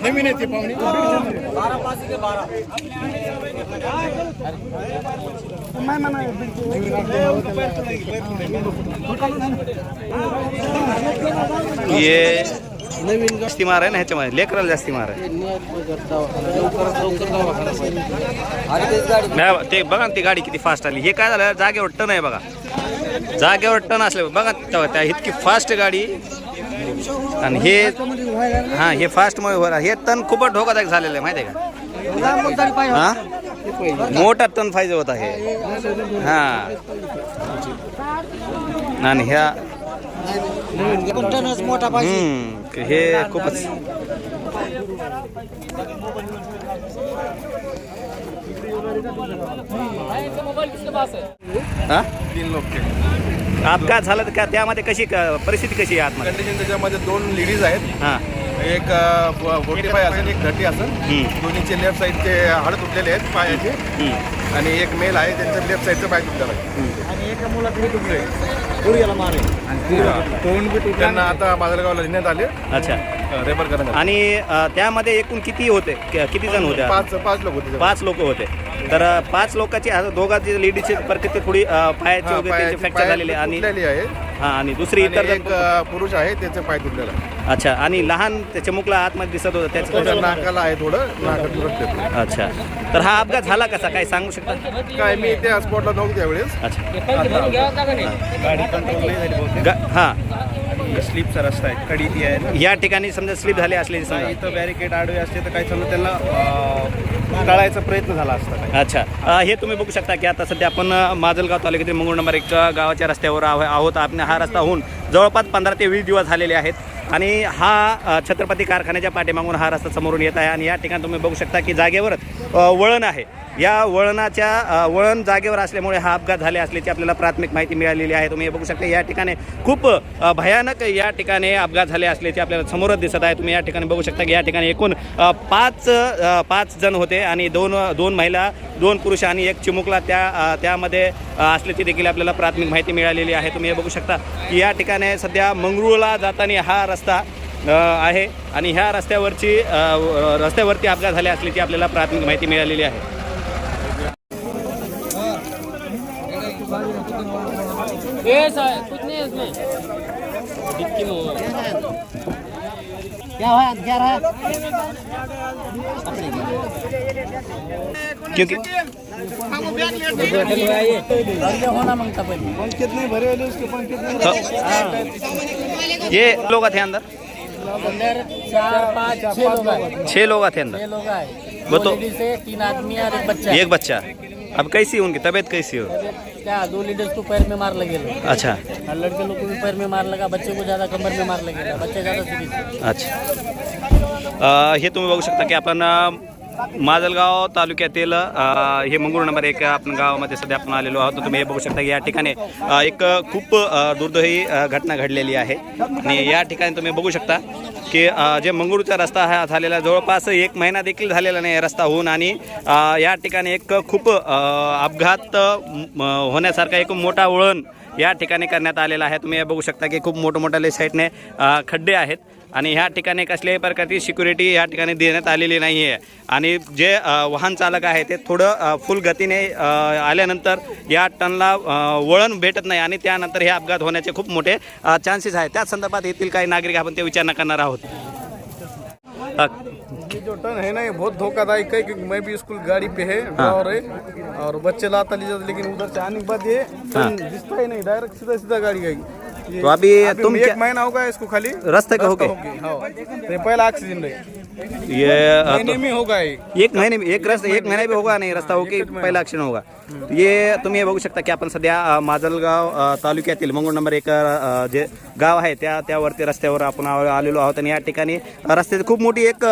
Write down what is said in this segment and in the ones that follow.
नवीन येते पाहुणे 12 के 12 ये नवीन जास्ती मार आहे ना ह्याच्यामध्ये लेकराला जास्ती मार आहे ते बघा ना ती गाडी किती फास्ट आली हे काय झालं जागेवर टन आहे बघा जागेवर टन असले बघा त्या इतकी फास्ट गाडी आणि हे हां हे फास्ट मध्ये हे टन खूपच धोकादायक झालेलं आहे माहिती आहे का हां मोठा टन पाहिजे होता हे हां आणि ह्या मोठा हे खूपच हां 3 लोक अपघात झाला तर का त्यामध्ये कशी परिस्थिती कशी आहे आतमध्ये कंडिशन त्याच्यामध्ये 2 लेडीज आहेत हां एक 45 असेल एक 30 असेल दोन्हीचे लेफ्ट साईडचे हाड तुटलेले आहेत पायाचे आणि एक मेल आहे त्यांचं लेफ्ट साईडचं पाय तुटलेलं आहे आणि एका मुलाचं तुटले पुरीला मारे आणि त्यांना आता माजलगावला नेण्यात आले अच्छा रेफर करण्यात आणि त्यामध्ये एकूण किती होते किती जण होते 5 लोक होते 5 लोक होते तर 5 लोकांची दोघांची लेडीजची परिस्थिती थोडी पायाची वगैरे फ्रॅक्चर झालेली आणि हां आणि दुसरी इतर एक पुरुष आहे त्याचे पाय तुटलेला अच्छा आणि लहान त्याच्या मुखला आतमध्ये दिसत होतं त्याचं नाकाला आहे थोडं नाकात अच्छा तर हा अपघात झाला कसा काय सांगू शकता काय मी त्या स्पॉटला नव्हतो त्यावेळेस अच्छा गाडी कंट्रोल नाही झाली हां स्लिपचा रस्ता आहे कडी ती आहे या ठिकाणी समजा स्लिप झाले असले समजा इथं बॅरिकेड आडवे असते तर काही समजा त्यांना टाळायचा प्रयत्न झाला असता अच्छा हे तुम्ही बघू शकता की आता सध्या आपण माजलगाव तालुक्यातील मंगरूळ नंबर 1 गावाच्या रस्त्यावर आहोत आपण हा रस्ता होऊन जवळपास 15 ते 20 दिवस झालेले आहेत आणि हा छत्रपती कारखान्याच्या पाठीमागून हा रस्ता समोरून येत आहे आणि या ठिकाणी तुम्ही बघू शकता की जागेवरच वळण आहे या वळणाच्या वळण जागेवर असल्यामुळे हा अपघात झाले असल्याची आपल्याला प्राथमिक माहिती मिळालेली आहे तुम्ही बघू शकता या ठिकाणी खूप भयानक या ठिकाणी अपघात झाले असल्याचे आपल्याला समोरच दिसत आहे तुम्ही या ठिकाणी बघू शकता की या ठिकाणी एकूण 5 जण होते आणि दोन महिला 2 पुरुष आणि एक चिमुकला त्यामध्ये असल्याची देखील आपल्याला प्राथमिक माहिती मिळालेली आहे तुम्ही बघू शकता की या ठिकाणी सध्या मंगरूळला जाताना हा रस्ता आहे आणि ह्या रस्त्यावरती अपघात झाले असल्याची आपल्याला प्राथमिक माहिती मिळालेली आहे कुछ नहीं इसमें डिक्की में क्या रहा क्योंकि होना मांगता पहले पंचायत नहीं भरे वाले उसके ये लोग थे अंदर अंदर 4-5-6 लोग आए 6 लोग थे अंदर 6 लोग आए वो तो 3 आदमी और एक बच्चा एक बच्चा अब कैसी उनकी तबीयत कैसी हो क्या 2 लीडर्स को पैर में मार लगे अच्छा और लड़के लोग को भी पैर में मार लगा बच्चे को ज़्यादा कमर में मार लगे बच्चे ज़्यादा सीरियस अच्छा हे तुम्ही बघू शकता की आपण माजलगाव तालुक्यातील हे मंगरूळ नंबर 1 आपण गावामध्ये सध्या आपण आलेलो आहोत तुम्ही हे बघू शकता की या ठिकाणी एक खूप दुर्दैवी घटना घडलेली आहे आणि या ठिकाणी तुम्ही बघू शकता की जे मंगरूळचा रस्ता हा झालेला जवळपास 1 महिना देखील झालेला नाही रस्ता होऊन आणि या ठिकाणी एक खूप अपघात होण्यासारखा एक मोठा वळण या ठिकाणी करण्यात आलेला आहे तुम्ही हे बघू शकता की खूप मोठमोठ्या साईडने खड्डे आहेत आणि ह्या ठिकाणी कसल्याही प्रकारची सिक्युरिटी या ठिकाणी देण्यात आलेली नाही आहे आणि जे वाहन चालक आहे ते थोडं फुल गतीने आल्यानंतर या टनला वळण भेटत नाही आणि त्यानंतर हे अपघात होण्याचे खूप मोठे चान्सेस आहेत त्या संदर्भात येथील काही नागरिक आपण ते विचारणा करणार आहोत ये जो टर्न है ना ये बहुत धोखादायक है क्योंकि मैं भी स्कूल गाड़ी पे है ड्राइवर है और बच्चे लाता ले जाते लेकिन उधर से आने के बाद ये टर्न दिखता ही नहीं डायरेक्ट सीधा सीधा गाड़ी गई तो अभी तुम 1 महीना होगा इसको खाली रास्ते का हो गए तो पहला एक्सीडेंट है ये महीने में होगा ये। एक महीना भी होगा नाही रस्ता हो की पहिला ॲक्शन होगा ये तुम्ही हे बघू शकता की आपण सध्या माजलगाव तालुक्यातील मंगरूळ नंबर 1 जे गाव आहे त्यावरती रस्त्यावर आपण आलेलो आहोत आणि या ठिकाणी रस्त्याची खूप मोठी एक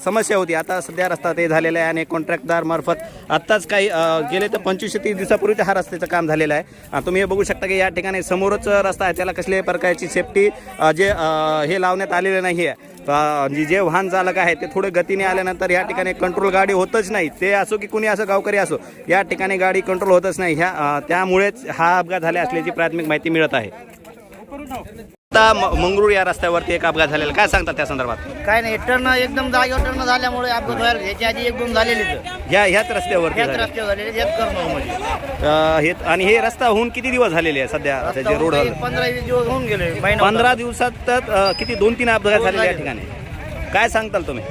समस्या होती. आता सध्या रस्ता ते झालेला आहे आणि कॉन्ट्रॅक्टदार मार्फत आत्ताच काही गेले तर 25 ते 30 दिवसापूर्वी हा रस्त्याचं काम झालेलं आहे. तुम्ही हे बघू शकता की या ठिकाणी समोरच रस्ता आहे त्याला कसल्याही प्रकारची सेफ्टी जे हे लावण्यात आलेलं नाही आहे. जे वाहन चालक आहे ते थोडे गतीने आल्यानंतर या ठिकाणी कंट्रोल गाडी होतच नाही. ते असो की कुणी असं गावकरी असो या ठिकाणी गाडी कंट्रोल होतच नाही. त्यामुळेच हा अपघात झाला असल्याची प्राथमिक माहिती मिळत आहे. आता मंगरूळ या रस्त्यावरती एक अपघात झालेला काय सांगतात त्या संदर्भात? काय नाही टर्न एकदम जागेवर टर्न झाल्यामुळे अपघात व्हायला याच्या आधी 1-2 झालेले ह्याच रस्त्यावरती ह्याच झाले. रस्त्यावर झालेले ह्याच कर्ममध्ये आणि हे रस्ता होऊन किती दिवस झालेले आहे सध्या त्याचे रोड 15-20 दिवस होऊन गेले. 15 दिवसात किती 2-3 अपघात झालेले या ठिकाणी काय सांगताल तुम्ही?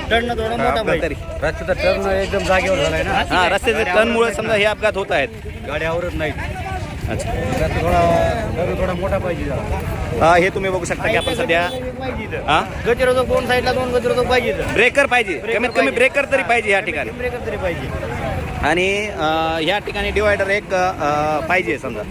टर्न थोडा मोठा पाहिजे. रस्त्याचा टर्न एकदम जागेवर झालाय ना. हा रस्त्याच्या टर्नमुळे समजा हे अपघात होत आहेत. गाडी आवरत नाही. अच्छा थोडा मोठा पाहिजे. हे तुम्ही बघू शकता की आपण सध्या हा गतिरोधक 2 साईडला 2 गतिरोधक पाहिजे. ब्रेकर पाहिजे कमीत कमी ब्रेकर तरी पाहिजे या ठिकाणी ब्रेकर तरी पाहिजे आणि या ठिकाणी डिवायडर एक पाहिजे समजा.